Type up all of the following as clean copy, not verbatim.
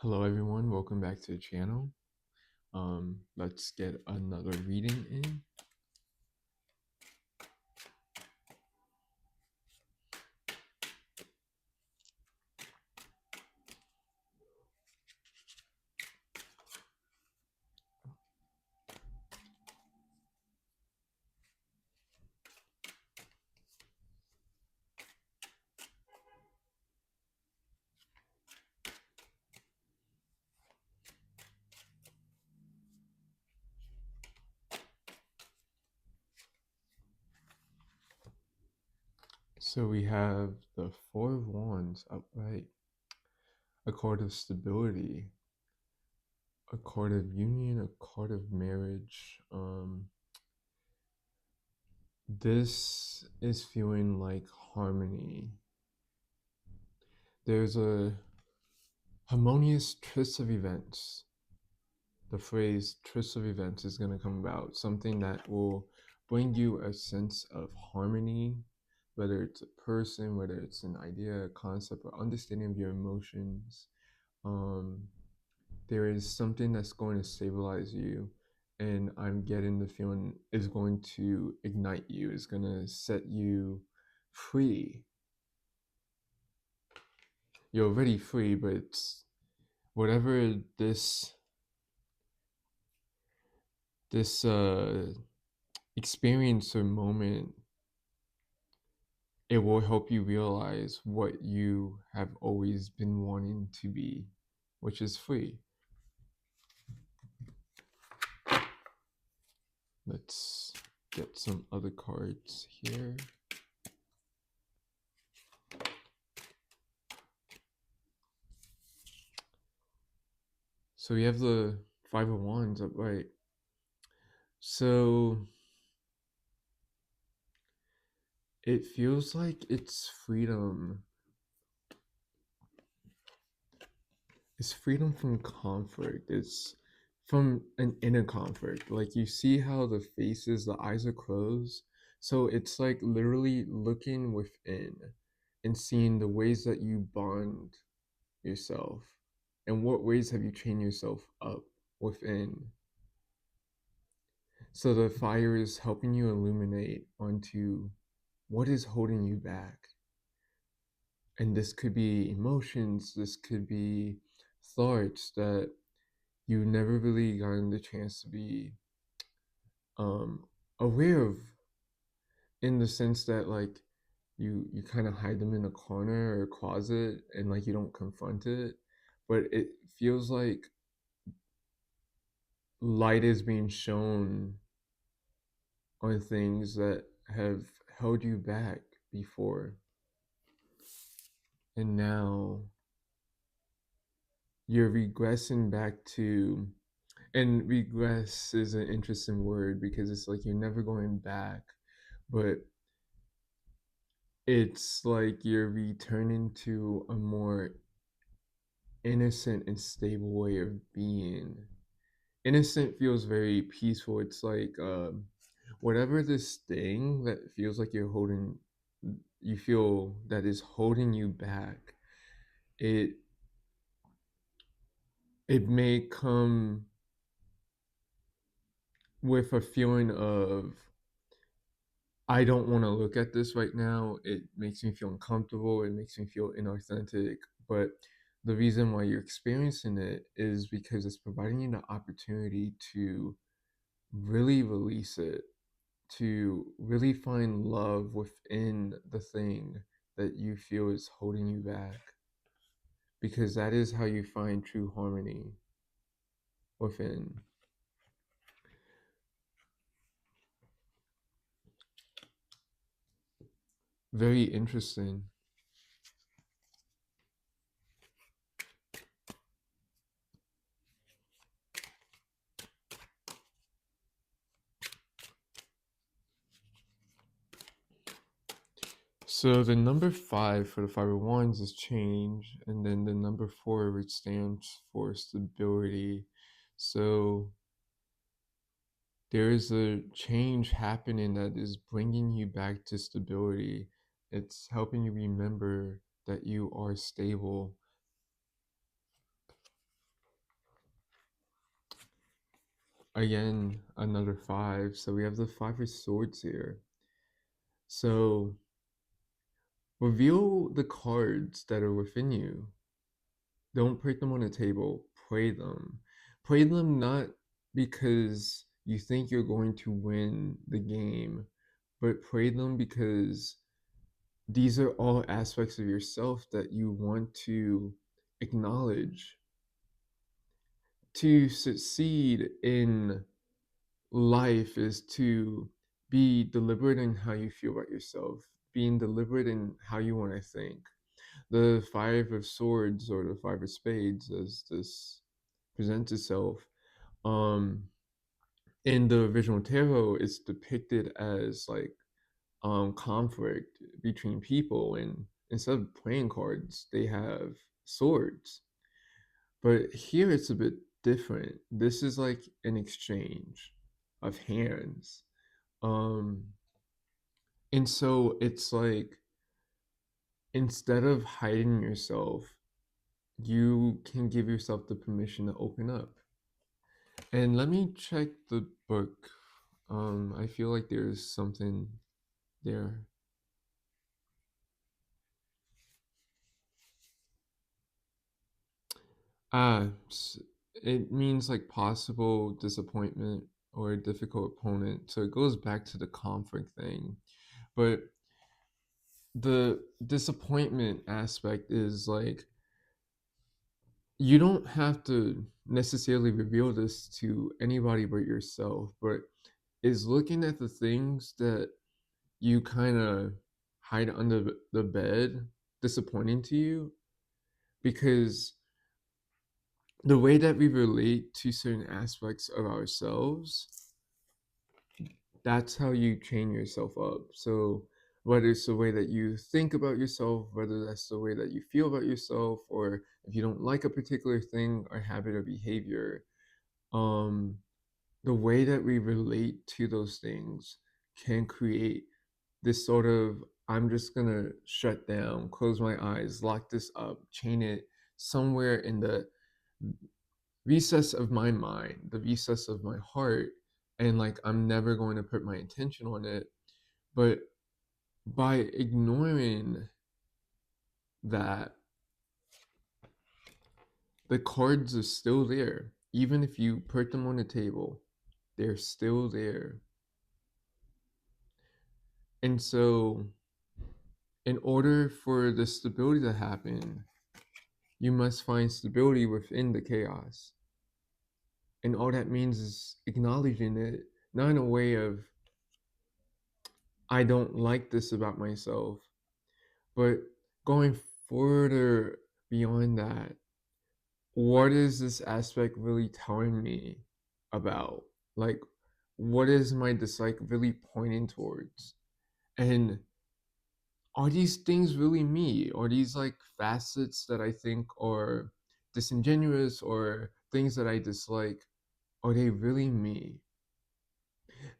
Hello everyone, welcome back to the channel. Let's get another reading in. So we have the Four of Wands upright, a card of stability, a card of union, a card of marriage. This is feeling like harmony. There's a harmonious twist of events. The phrase twist of events is going to come about, something that will bring you a sense of harmony, whether it's a person, whether it's an idea, a concept, or understanding of your emotions. Um, there is something that's going to stabilize you, and I'm getting the feeling is going to ignite you, is going to set you free. You're already free, but it's whatever this experience or moment, it will help you realize what you have always been wanting to be, which is free. Let's get some other cards here. So we have the Five of Wands upright. So it feels like it's freedom. It's freedom from conflict. It's from an inner conflict. Like you see how the faces, the eyes are closed. So it's like literally looking within and seeing the ways that you bond yourself and what ways have you trained yourself up within. So the fire is helping you illuminate onto what is holding you back. And this could be emotions, this could be thoughts that you never really gotten the chance to be um, aware of, in the sense that like you kind of hide them in a corner or a closet and like you don't confront it, but it feels like light is being shown on things that have held you back before, and now you're regressing back to, and regress is an interesting word because it's like you're never going back, but it's like you're returning to a more innocent and stable way of being. Innocent feels very peaceful. It's like whatever this thing that feels like you're holding, you feel that is holding you back, it it may come with a feeling of, I don't want to look at this right now. It makes me feel uncomfortable. It makes me feel inauthentic. But the reason why you're experiencing it is because it's providing you the opportunity to really release it, to really find love within the thing that you feel is holding you back. Because that is how you find true harmony within. Very interesting. So the number 5 for the Five of Wands is change, and then the number 4, which stands for stability. So there is a change happening that is bringing you back to stability. It's helping you remember that you are stable. again, another five. So we have the Five of Swords here. So reveal the cards that are within you. Don't put them on the table. Play them. Play them not because you think you're going to win the game, but play them because these are all aspects of yourself that you want to acknowledge. To succeed in life is to be deliberate in how you feel about yourself, being deliberate in how you want to think. The Five of Swords or the Five of Spades, as this presents itself, um, in the original tarot, it's depicted as like conflict between people, and instead of playing cards, they have swords. But here it's a bit different. This is like an exchange of hands. Um, and so it's like instead of hiding yourself, you can give yourself the permission to open up. And let me check the book. I feel like there's something there. Ah, it means like possible disappointment or a difficult opponent. So it goes back to the conflict thing. But the disappointment aspect is like you don't have to necessarily reveal this to anybody but yourself, but is looking at the things that you kind of hide under the bed disappointing to you, because the way that we relate to certain aspects of ourselves, that's how you train yourself up. So whether it's the way that you think about yourself, whether that's the way that you feel about yourself, or if you don't like a particular thing or habit or behavior, um the way that we relate to those things can create this sort of, I'm just gonna shut down, close my eyes, lock this up, chain it somewhere in the recess of my mind, the recess of my heart, and like I'm never going to put my attention on it. But by ignoring that, the cards are still there. Even if you put them on the table, they're still there. And so, in order for the stability to happen, you must find stability within the chaos. And all that means is acknowledging it, not in a way of, I don't like this about myself, but going further beyond that, what is this aspect really telling me about? Like, what is my dislike really pointing towards? And are these things really me? Are these like facets that I think are disingenuous or things that I dislike? Are they really me?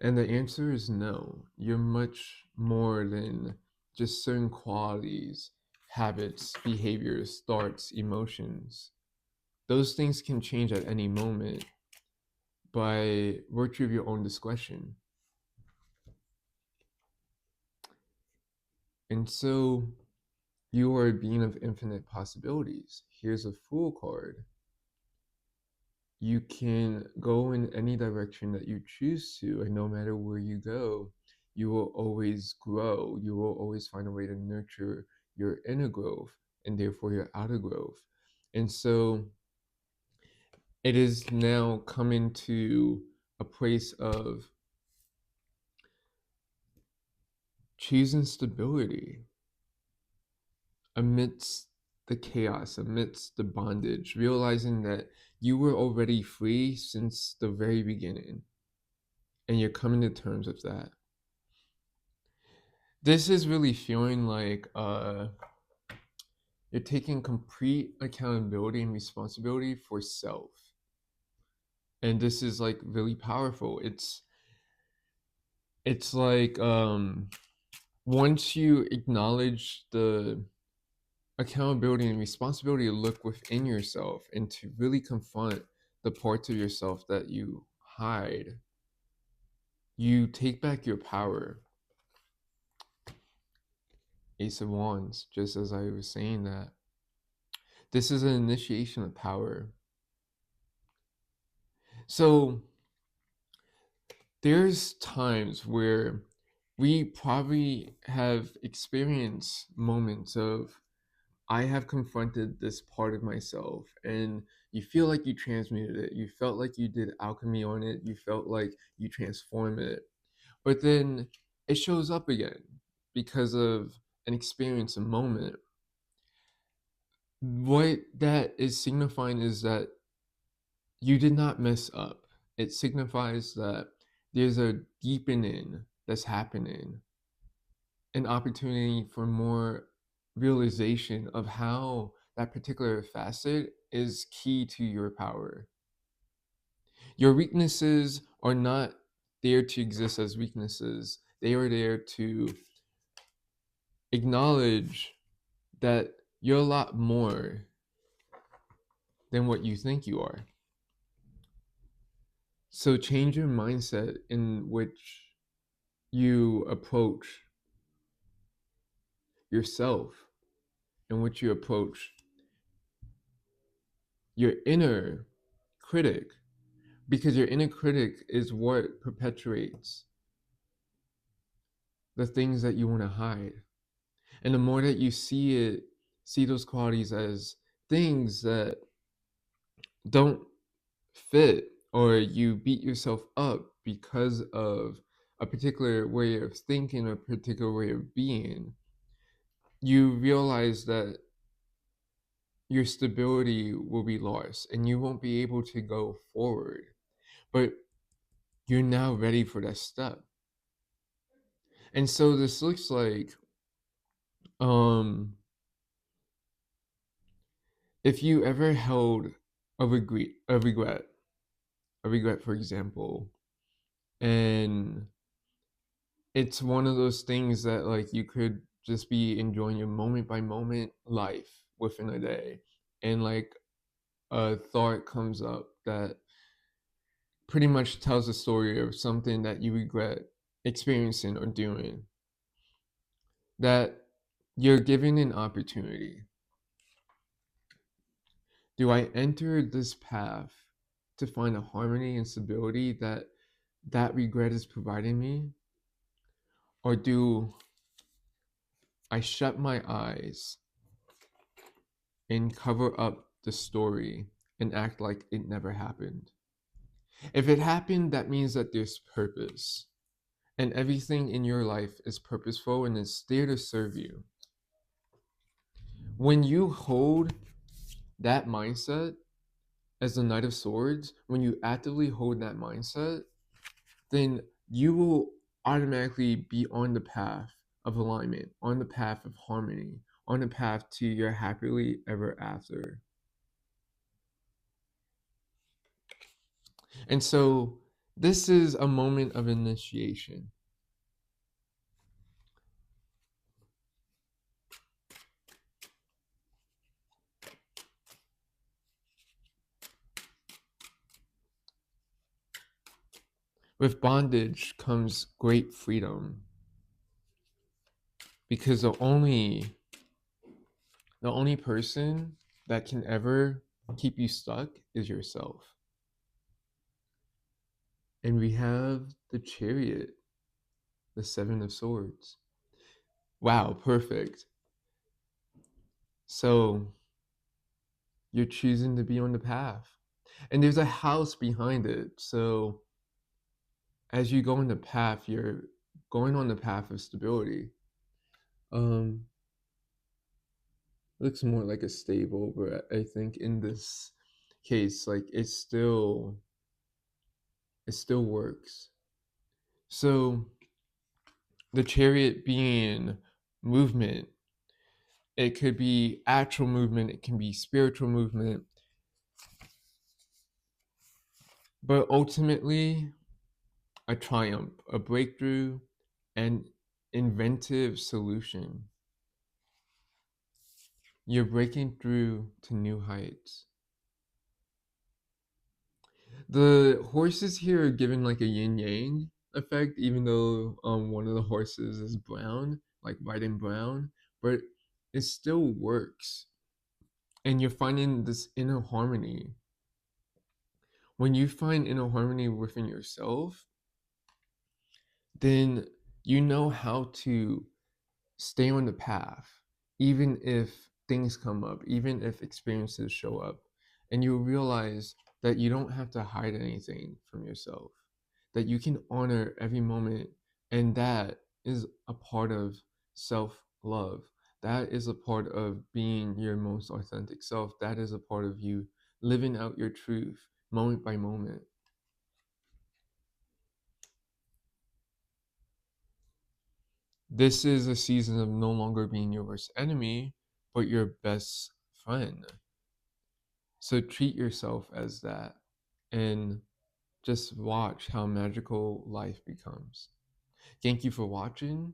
And the answer is no. You're much more than just certain qualities, habits, behaviors, thoughts, emotions. Those things can change at any moment by virtue of your own discretion. And so you are a being of infinite possibilities. Here's a Fool card. You can go in any direction that you choose to, and no matter where you go, you will always grow. You will always find a way to nurture your inner growth and therefore your outer growth. And so it is now coming to a place of choosing stability amidst the chaos, amidst the bondage, realizing that you were already free since the very beginning, and you're coming to terms with that. This is really feeling like you're taking complete accountability and responsibility for self. And this is like really powerful. It's like once you acknowledge the accountability and responsibility to look within yourself and to really confront the parts of yourself that you hide, you take back your power. Ace of Wands, just as I was saying that. This is an initiation of power. So there's times where we probably have experienced moments of, I have confronted this part of myself, and you feel like you transmuted it. You felt like you did alchemy on it. You felt like you transformed it. But then it shows up again because of an experience, a moment. What that is signifying is that you did not mess up. It signifies that there's a deepening that's happening, an opportunity for more realization of how that particular facet is key to your power. Your weaknesses are not there to exist as weaknesses, they are there to acknowledge that you're a lot more than what you think you are. So change your mindset in which you approach yourself, in which you approach your inner critic, because your inner critic is what perpetuates the things that you want to hide. And the more that you see it, see those qualities as things that don't fit, or you beat yourself up because of a particular way of thinking, a particular way of being, you realize that your stability will be lost and you won't be able to go forward. But you're now ready for that step. And so this looks like, um if you ever held a regret, for example, and it's one of those things that, like, you could just be enjoying your moment by moment life within a day, and like a thought comes up that pretty much tells a story of something that you regret experiencing or doing, that you're given an opportunity. Do I enter this path to find a harmony and stability that that regret is providing me? Or do I shut my eyes and cover up the story and act like it never happened? If it happened, that means that there's purpose. And everything in your life is purposeful and is there to serve you. When you hold that mindset as the Knight of Swords, when you actively hold that mindset, then you will automatically be on the path of alignment, on the path of harmony, on the path to your happily ever after. And so this is a moment of initiation. With bondage comes great freedom, because the only person that can ever keep you stuck is yourself. And we have the Chariot, the Seven of Swords. Wow, perfect. So you're choosing to be on the path. And there's a house behind it. So as you go on the path, you're going on the path of stability. Um, looks more like a stable, but I think in this case, like it still works. So the Chariot being movement, it could be actual movement, it can be spiritual movement, but ultimately a triumph, a breakthrough, an inventive solution. You're breaking through to new heights. The horses here are given like a yin yang effect, even though one of the horses is brown, like white and brown, but it still works. And you're finding this inner harmony. When you find inner harmony within yourself, then you know how to stay on the path, even if things come up, even if experiences show up. And you realize that you don't have to hide anything from yourself, that you can honor every moment. And that is a part of self love. That is a part of being your most authentic self. That is a part of you living out your truth moment by moment. This is a season of no longer being your worst enemy, but your best friend. So treat yourself as that and just watch how magical life becomes. Thank you for watching,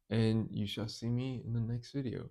and you shall see me in the next video.